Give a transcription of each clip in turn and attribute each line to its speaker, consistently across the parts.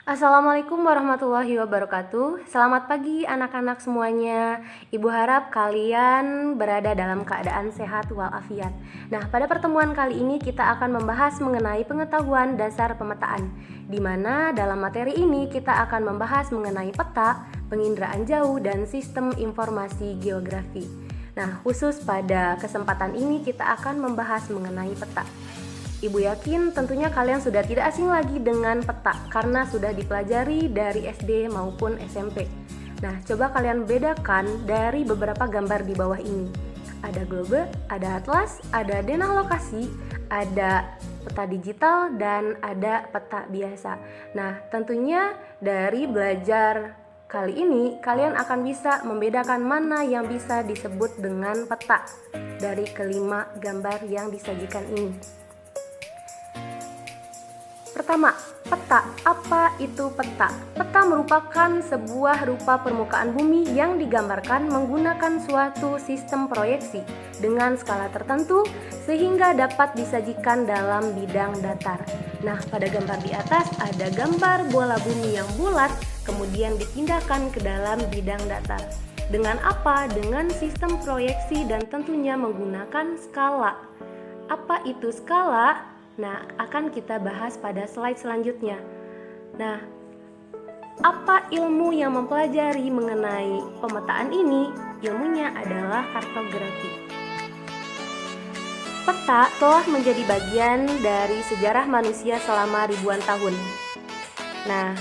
Speaker 1: Assalamualaikum warahmatullahi wabarakatuh. Selamat pagi anak-anak semuanya. Ibu harap kalian berada dalam keadaan sehat walafiat. Nah, pada pertemuan kali ini kita akan membahas mengenai pengetahuan dasar pemetaan, di mana dalam materi ini kita akan membahas mengenai peta, penginderaan jauh, dan sistem informasi geografi. Nah, khusus pada kesempatan ini kita akan membahas mengenai peta. Ibu yakin tentunya kalian sudah tidak asing lagi dengan peta karena sudah dipelajari dari SD maupun SMP. Nah, coba kalian bedakan dari beberapa gambar di bawah ini. Ada globe, ada atlas, ada denah lokasi, ada peta digital, dan ada peta biasa. Nah, tentunya dari belajar kali ini kalian akan bisa membedakan mana yang bisa disebut dengan peta dari kelima gambar yang disajikan ini. Pertama, peta. Apa itu peta? Peta merupakan sebuah rupa permukaan bumi yang digambarkan menggunakan suatu sistem proyeksi dengan skala tertentu sehingga dapat disajikan dalam bidang datar. Nah, pada gambar di atas ada gambar bola bumi yang bulat kemudian dipindahkan ke dalam bidang datar. Dengan apa? Dengan sistem proyeksi dan tentunya menggunakan skala. Apa itu skala? Nah, akan kita bahas pada slide selanjutnya. Nah, apa ilmu yang mempelajari mengenai pemetaan ini? Ilmunya adalah kartografi. Peta telah menjadi bagian dari sejarah manusia selama ribuan tahun. Nah,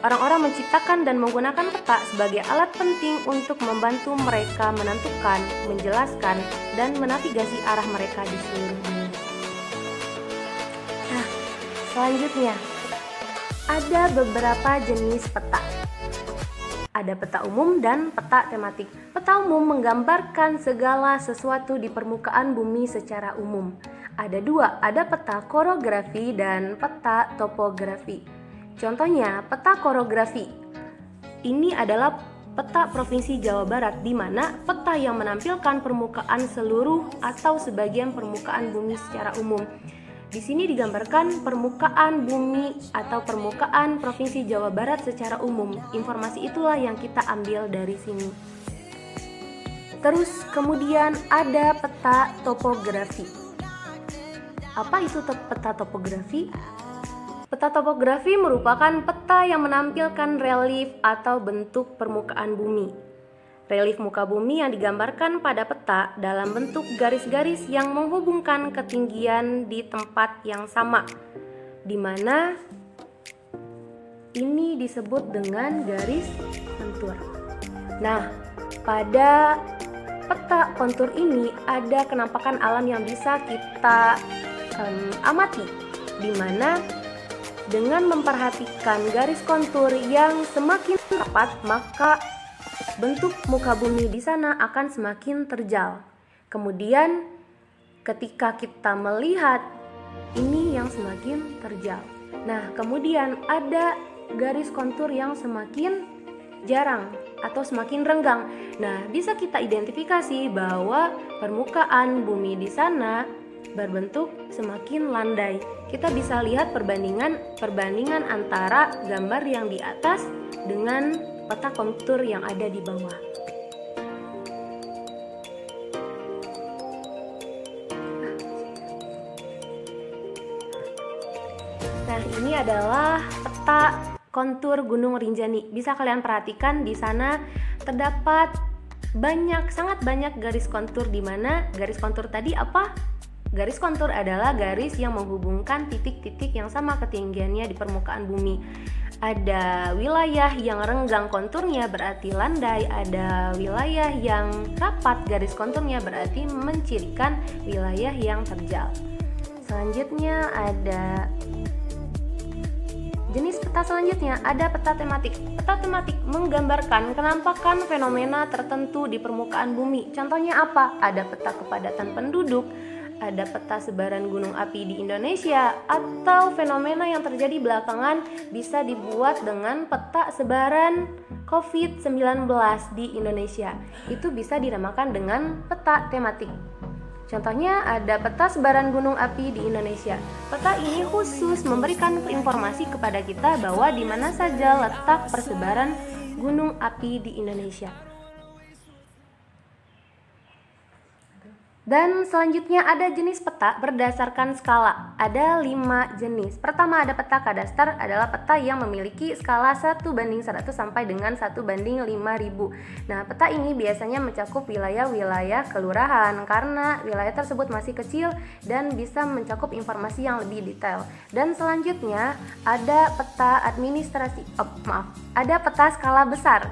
Speaker 1: orang-orang menciptakan dan menggunakan peta sebagai alat penting untuk membantu mereka menentukan, menjelaskan, dan menavigasi arah mereka di seluruh dunia. Selanjutnya, ada beberapa jenis peta. Ada peta umum dan peta tematik. Peta umum menggambarkan segala sesuatu di permukaan bumi secara umum. Ada dua, ada peta korografi dan peta topografi. Contohnya, peta korografi. Ini adalah peta Provinsi Jawa Barat, di mana peta yang menampilkan permukaan seluruh atau sebagian permukaan bumi secara umum. Di sini digambarkan permukaan bumi atau permukaan Provinsi Jawa Barat secara umum. Informasi itulah yang kita ambil dari sini. Terus kemudian ada peta topografi. Apa itu peta topografi? Peta topografi merupakan peta yang menampilkan relief atau bentuk permukaan bumi. Relief muka bumi yang digambarkan pada peta dalam bentuk garis-garis yang menghubungkan ketinggian di tempat yang sama, di mana ini disebut dengan garis kontur. Nah, pada peta kontur ini ada kenampakan alam yang bisa kita amati, di mana dengan memperhatikan garis kontur yang semakin rapat, maka bentuk muka bumi di sana akan semakin terjal. Kemudian ketika kita melihat ini yang semakin terjal. Nah, kemudian ada garis kontur yang semakin jarang atau semakin renggang. Nah, bisa kita identifikasi bahwa permukaan bumi di sana berbentuk semakin landai. Kita bisa lihat perbandingan antara gambar yang di atas dengan peta kontur yang ada di bawah. Nah, ini adalah peta kontur Gunung Rinjani. Bisa kalian perhatikan di sana terdapat sangat banyak garis kontur, di mana garis kontur tadi apa? Garis kontur adalah garis yang menghubungkan titik-titik yang sama ketinggiannya di permukaan bumi. Ada wilayah yang renggang konturnya berarti landai, ada wilayah yang rapat garis konturnya berarti mencirikan wilayah yang terjal. Selanjutnya ada jenis peta selanjutnya, ada peta tematik. Peta tematik menggambarkan kenampakan fenomena tertentu di permukaan bumi. Contohnya apa? Ada peta kepadatan penduduk, ada peta sebaran gunung api di Indonesia, atau fenomena yang terjadi belakangan bisa dibuat dengan peta sebaran COVID-19 di Indonesia. Itu bisa dinamakan dengan peta tematik. Contohnya ada peta sebaran gunung api di Indonesia. Peta ini khusus memberikan informasi kepada kita bahwa di mana saja letak persebaran gunung api di Indonesia. Dan selanjutnya ada jenis peta berdasarkan skala. Ada 5 jenis. Pertama ada peta kadaster, adalah peta yang memiliki skala 1:100 sampai dengan 1:5000. Nah, peta ini biasanya mencakup wilayah-wilayah kelurahan karena wilayah tersebut masih kecil dan bisa mencakup informasi yang lebih detail. Dan selanjutnya ada peta ada peta skala besar.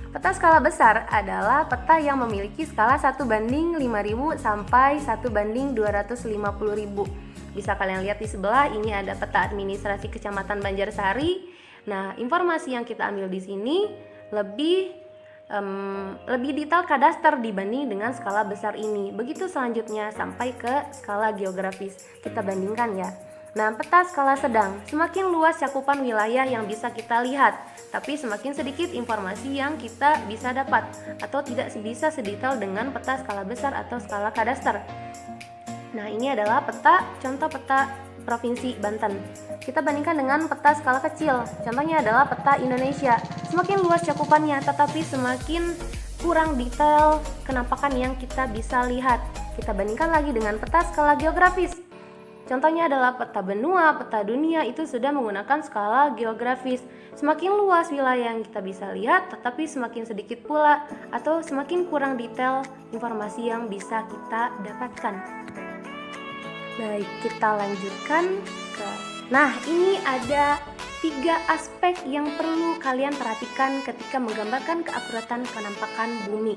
Speaker 1: Peta skala besar adalah peta yang memiliki skala 1:5000 sampai 1:250.000. Bisa kalian lihat di sebelah, ini ada peta administrasi Kecamatan Banjarsari. Nah, informasi yang kita ambil di sini lebih detail kadaster dibanding dengan skala besar ini. Begitu selanjutnya sampai ke skala geografis. Kita bandingkan ya. Nah, peta skala sedang, semakin luas cakupan wilayah yang bisa kita lihat, tapi semakin sedikit informasi yang kita bisa dapat, atau tidak bisa sedetail dengan peta skala besar atau skala kadaster. Nah, ini adalah contoh peta Provinsi Banten. Kita bandingkan dengan peta skala kecil, contohnya adalah peta Indonesia. Semakin luas cakupannya, tetapi semakin kurang detail kenampakan yang kita bisa lihat. Kita bandingkan lagi dengan peta skala geografis. Contohnya adalah peta benua, peta dunia, itu sudah menggunakan skala geografis. Semakin luas wilayah yang kita bisa lihat, tetapi semakin sedikit pula atau semakin kurang detail informasi yang bisa kita dapatkan. Baik, kita lanjutkan ke... Nah, ini ada 3 aspek yang perlu kalian perhatikan ketika menggambarkan keakuratan penampakan bumi.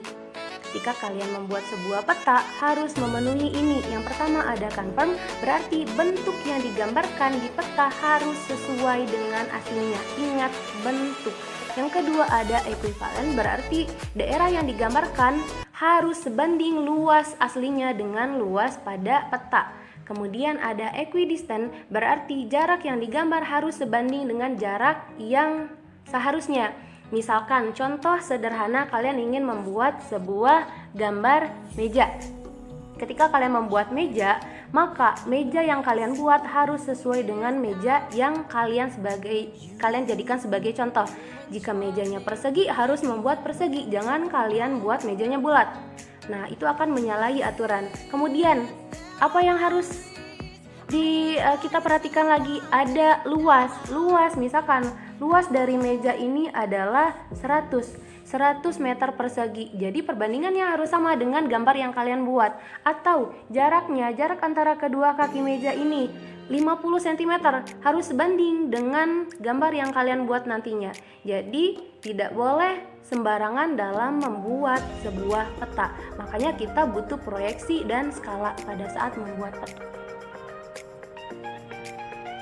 Speaker 1: Ketika kalian membuat sebuah peta, harus memenuhi ini. Yang pertama ada confirm, berarti bentuk yang digambarkan di peta harus sesuai dengan aslinya. Ingat, bentuk. Yang kedua ada equivalent, berarti daerah yang digambarkan harus sebanding luas aslinya dengan luas pada peta. Kemudian ada equidistant, berarti jarak yang digambar harus sebanding dengan jarak yang seharusnya. Misalkan contoh sederhana, kalian ingin membuat sebuah gambar meja. Ketika kalian membuat meja, maka meja yang kalian buat harus sesuai dengan meja yang kalian jadikan sebagai contoh. Jika mejanya persegi, harus membuat persegi, jangan kalian buat mejanya bulat. Nah, itu akan menyalahi aturan. Kemudian, apa yang harus kita perhatikan lagi? Ada luas. Misalkan luas dari meja ini adalah 100 meter persegi. Jadi perbandingannya harus sama dengan gambar yang kalian buat. Atau jarak antara kedua kaki meja ini 50 cm harus sebanding dengan gambar yang kalian buat nantinya. Jadi tidak boleh sembarangan dalam membuat sebuah peta. Makanya kita butuh proyeksi dan skala pada saat membuat peta.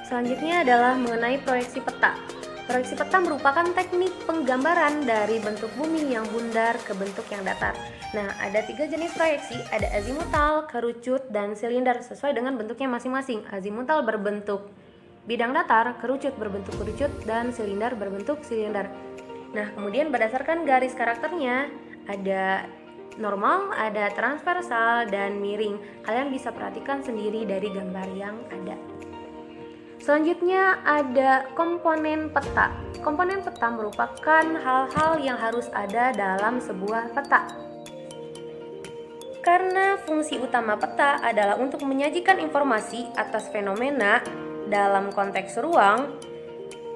Speaker 1: Selanjutnya adalah mengenai proyeksi peta. Proyeksi peta merupakan teknik penggambaran dari bentuk bumi yang bundar ke bentuk yang datar. Nah, ada 3 jenis proyeksi, ada azimutal, kerucut, dan silinder sesuai dengan bentuknya masing-masing. Azimutal berbentuk bidang datar, kerucut berbentuk kerucut, dan silinder berbentuk silinder. Nah, kemudian berdasarkan garis karakternya, ada normal, ada transversal, dan miring. Kalian bisa perhatikan sendiri dari gambar yang ada. Selanjutnya ada komponen peta. Komponen peta merupakan hal-hal yang harus ada dalam sebuah peta. Karena fungsi utama peta adalah untuk menyajikan informasi atas fenomena dalam konteks ruang,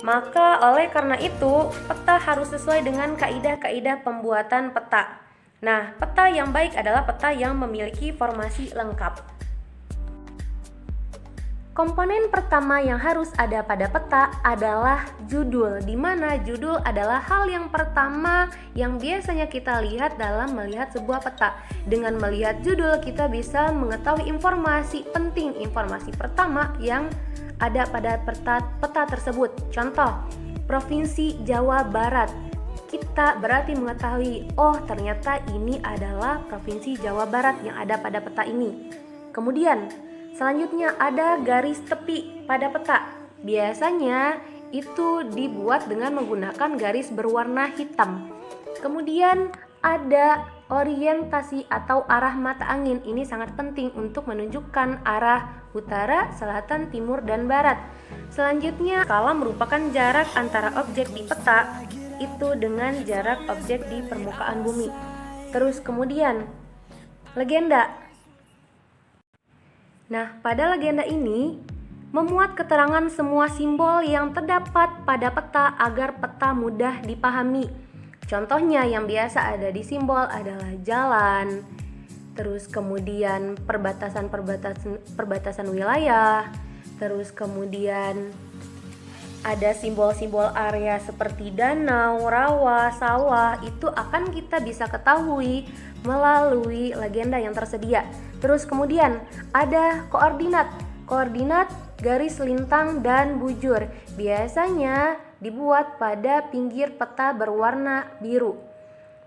Speaker 1: maka oleh karena itu peta harus sesuai dengan kaidah-kaidah pembuatan peta. Nah, peta yang baik adalah peta yang memiliki formasi lengkap. Komponen pertama yang harus ada pada peta adalah judul, di mana judul adalah hal yang pertama yang biasanya kita lihat dalam melihat sebuah peta. Dengan melihat judul, kita bisa mengetahui informasi penting, informasi pertama yang ada pada peta tersebut. Contoh, Provinsi Jawa Barat. Kita berarti mengetahui, oh ternyata ini adalah Provinsi Jawa Barat yang ada pada peta ini. Kemudian, selanjutnya ada garis tepi pada peta. Biasanya itu dibuat dengan menggunakan garis berwarna hitam. Kemudian ada Orientasi atau arah mata angin ini sangat penting untuk menunjukkan arah utara, selatan, timur, dan barat. Selanjutnya, skala merupakan jarak antara objek di peta itu dengan jarak objek di permukaan bumi. Terus kemudian, legenda. Nah, pada legenda ini memuat keterangan semua simbol yang terdapat pada peta agar peta mudah dipahami. Contohnya yang biasa ada di simbol adalah jalan, terus kemudian perbatasan wilayah, terus kemudian ada simbol-simbol area seperti danau, rawa, sawah. Itu akan kita bisa ketahui melalui legenda yang tersedia. Terus kemudian ada koordinat garis lintang dan bujur. Biasanya dibuat pada pinggir peta berwarna biru.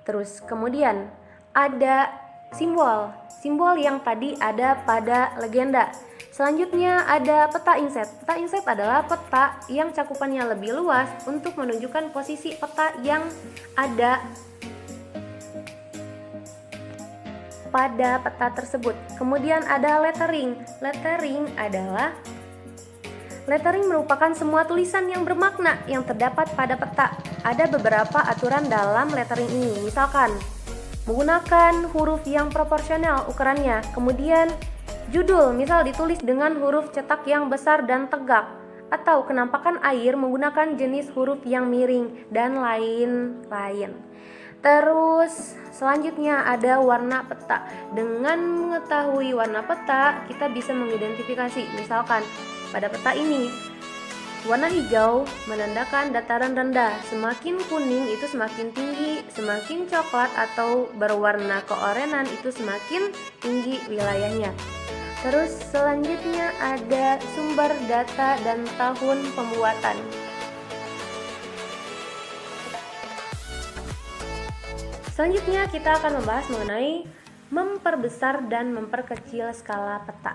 Speaker 1: Terus kemudian ada simbol yang tadi ada pada legenda. Selanjutnya ada peta inset. Peta inset adalah peta yang cakupannya lebih luas untuk menunjukkan posisi peta yang ada pada peta tersebut. Kemudian ada lettering. Lettering merupakan semua tulisan yang bermakna yang terdapat pada peta. Ada beberapa aturan dalam lettering ini, misalkan menggunakan huruf yang proporsional ukurannya. Kemudian judul, misal ditulis dengan huruf cetak yang besar dan tegak, atau kenampakan air menggunakan jenis huruf yang miring, dan lain-lain. Terus selanjutnya ada warna peta. Dengan mengetahui warna peta, kita bisa mengidentifikasi. Misalkan pada peta ini, warna hijau menandakan dataran rendah, semakin kuning itu semakin tinggi, semakin coklat atau berwarna keorenan itu semakin tinggi wilayahnya. Terus selanjutnya ada sumber data dan tahun pembuatan. Selanjutnya kita akan membahas mengenai memperbesar dan memperkecil skala peta.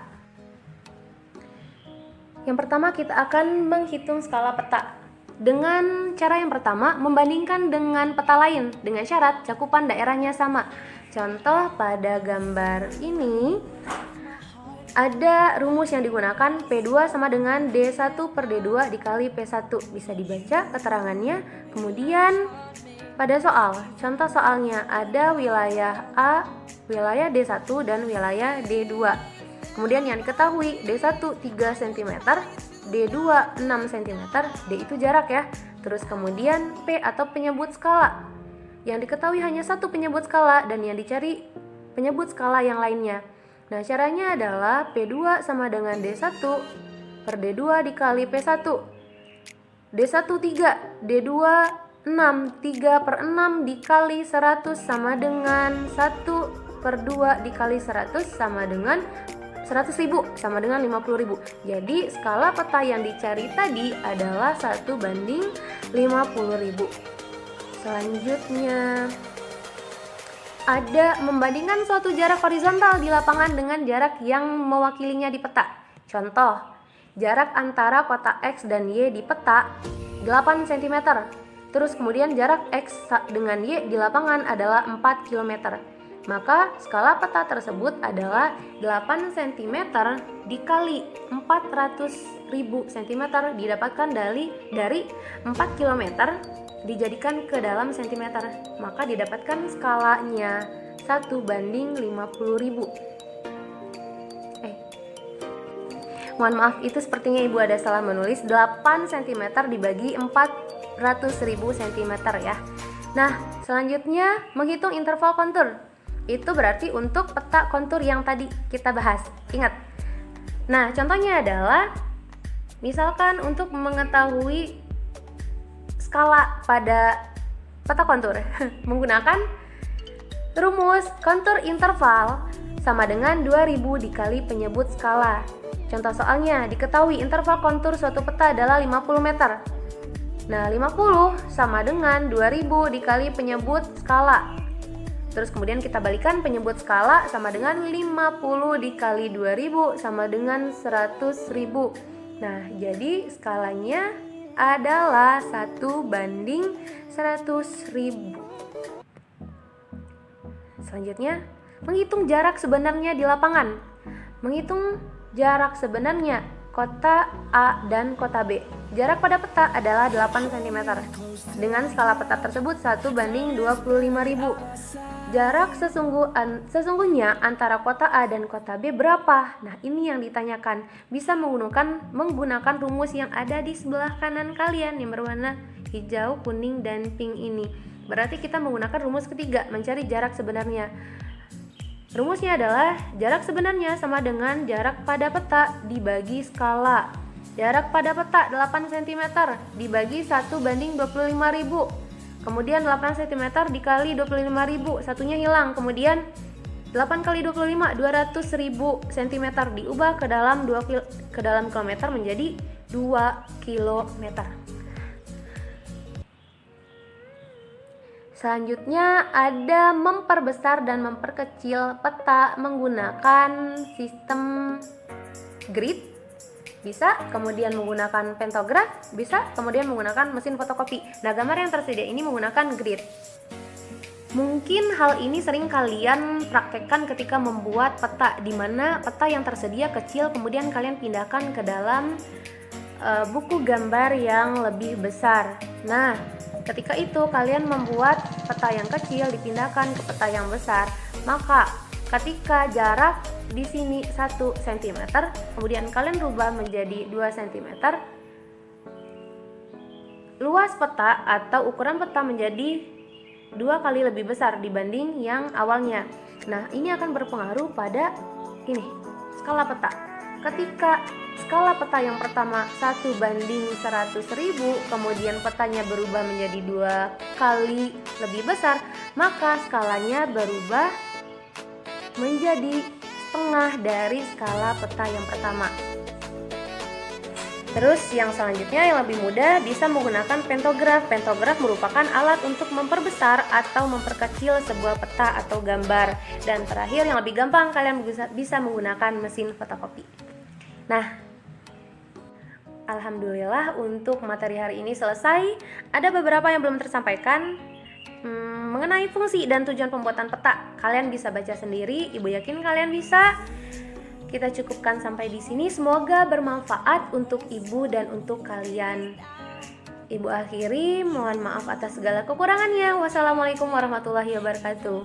Speaker 1: Yang pertama, kita akan menghitung skala peta dengan cara yang pertama, membandingkan dengan peta lain dengan syarat cakupan daerahnya sama. Contoh pada gambar ini ada rumus yang digunakan P2 sama dengan D1 per D2 dikali P1. Bisa dibaca keterangannya. Kemudian pada contoh soalnya ada wilayah A, wilayah D1 dan wilayah D2. Kemudian yang diketahui D1 3 cm, D2 6 cm, D itu jarak ya. Terus kemudian P atau penyebut skala. Yang diketahui hanya satu penyebut skala dan yang dicari penyebut skala yang lainnya. Nah, caranya adalah P2 sama dengan D1 per D2 dikali P1. D1 3, D2 6, 3 per 6 dikali 100 sama dengan 1 per 2 dikali 100 sama dengan 100.000 sama dengan 50.000. Jadi skala peta yang dicari tadi adalah 1:50.000. Selanjutnya ada membandingkan suatu jarak horizontal di lapangan dengan jarak yang mewakilinya di peta. Contoh, jarak antara kotak X dan Y di peta 8 cm. Terus kemudian jarak X dengan Y di lapangan adalah 4 km. Maka skala peta tersebut adalah 8 cm dikali 400.000 cm didapatkan dari 4 km dijadikan ke dalam cm. Maka didapatkan skalanya 1:50.000. Mohon maaf, itu sepertinya Ibu ada salah menulis. 8 cm dibagi 400.000 cm ya. Nah, selanjutnya menghitung interval kontur. Itu berarti untuk peta kontur yang tadi kita bahas. Ingat. Nah, contohnya adalah misalkan untuk mengetahui skala pada peta kontur menggunakan rumus kontur interval sama dengan 2000 dikali penyebut skala. Contoh soalnya, diketahui interval kontur suatu peta adalah 50 meter. Nah, 50 sama dengan 2000 dikali penyebut skala. Terus kemudian kita balikan penyebut skala sama dengan 50 dikali 2000 sama dengan 100.000. Nah, jadi skalanya adalah 1:100.000. Selanjutnya, menghitung jarak sebenarnya di lapangan. Menghitung jarak sebenarnya kota A dan kota B. Jarak pada peta adalah 8 cm. Dengan skala peta tersebut 1:25.000. Jarak sesungguhnya antara kota A dan kota B berapa? Nah, ini yang ditanyakan. Bisa menggunakan rumus yang ada di sebelah kanan kalian yang berwarna hijau, kuning, dan pink ini. Berarti kita menggunakan rumus ketiga, mencari jarak sebenarnya. Rumusnya adalah jarak sebenarnya sama dengan jarak pada peta dibagi skala. Jarak pada peta 8 cm dibagi 1:25.000. Kemudian 8 cm dikali 25.000, satunya hilang. Kemudian 8 kali 25, 200.000 cm diubah ke dalam kilometer menjadi 2 km. Selanjutnya ada memperbesar dan memperkecil peta menggunakan sistem grid. Bisa, kemudian menggunakan pantograf, bisa, kemudian menggunakan mesin fotokopi. Nah, gambar yang tersedia ini menggunakan grid. Mungkin hal ini sering kalian praktekkan ketika membuat peta, di mana peta yang tersedia kecil, kemudian kalian pindahkan ke dalam buku gambar yang lebih besar. Nah, ketika itu kalian membuat peta yang kecil dipindahkan ke peta yang besar, maka ketika jarak di sini 1 cm, kemudian kalian rubah menjadi 2 cm, luas peta atau ukuran peta menjadi 2 kali lebih besar dibanding yang awalnya. Nah, ini akan berpengaruh pada ini, skala peta. Ketika skala peta yang pertama 1:100.000, kemudian petanya berubah menjadi 2 kali lebih besar, maka skalanya berubah menjadi setengah dari skala peta yang pertama. Terus yang selanjutnya yang lebih mudah bisa menggunakan pantograf. Pantograf merupakan alat untuk memperbesar atau memperkecil sebuah peta atau gambar. Dan terakhir yang lebih gampang, kalian bisa menggunakan mesin fotokopi. Nah, alhamdulillah untuk materi hari ini selesai. Ada beberapa yang belum tersampaikan mengenai fungsi dan tujuan pembuatan peta. Kalian bisa baca sendiri, Ibu yakin kalian bisa. Kita cukupkan sampai di sini. Semoga bermanfaat untuk Ibu dan untuk kalian. Ibu akhiri, mohon maaf atas segala kekurangannya. Wassalamualaikum warahmatullahi wabarakatuh.